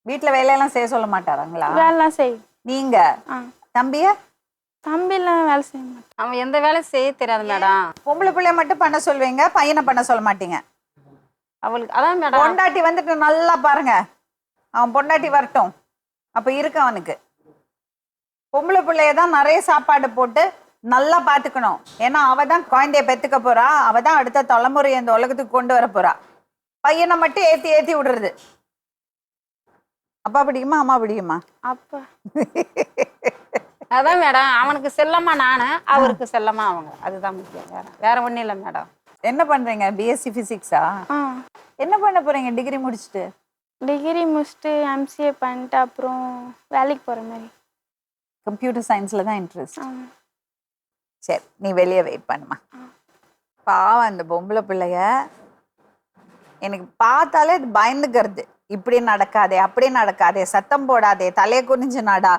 வீட்ல வேலையெல்லாம் செய்ய சொல்ல மாட்டாருங்களா? வேலைலாம் செய். நீங்க ஆ. தம்பிய தம்பிலாம் வேலை செய்ய மாட்டான். அவன் எந்த வேலையும் செய்ய தெரியாது மேடம். பொம்பளை பிள்ளைய மட்டும் பண்ண சொல்வீங்க, பையனை பண்ண சொல்ல மாட்டீங்க. அவளுக்கு அதான் மேடம். பொண்டாட்டி வந்துட்டு நல்லா பாருங்க, அவன் பொண்டாட்டி வரட்டும், அப்ப இருக்கு அவனுக்கு. பொம்பளை பிள்ளைய தான் நிறைய சாப்பாடு போட்டு நல்லா பாத்துக்கணும். ஏன்னா அவ தான் குழந்தைய பெத்துக்க போறா, அவ தான் அடுத்த தலைமுறையை இந்த உலகத்துக்கு கொண்டு வர போறா. பையனை மட்டும் ஏத்தி ஏத்தி விடுறது. அப்பா பிடிக்குமா அம்மா பிடிக்குமா? அப்பா. அதான் மேடம், அவனுக்கு செல்லமா நானு, அவருக்கு செல்லமா அவங்க. அதுதான் முக்கியம். வேற ஒண்ணும் இல்லை மேடம். என்ன பண்றீங்க? பிஎஸ்சி பிசிக்ஸா? ஆ. என்ன பண்ண போறீங்க டிகிரி முடிச்சுட்டு? டிகிரி முடிச்சுட்டு எம்சிஏ பண்ணிட்டு அப்புறம் வேலைக்கு போகிற மாதிரி. கம்ப்யூட்டர் சயின்ஸ்ல தான் இன்ட்ரெஸ்ட். ஆ. சரி, நீ வெளியே வெயிட் பண்ணுமா. பாவம் அந்த பொம்பளை பிள்ளைய எனக்கு பார்த்தாலே அது பயந்துக்கிறது. இப்படி நடக்காதே, அப்படி நடக்காதே, சத்தம் போடாதே, தலையை குனிஞ்சு நாடா,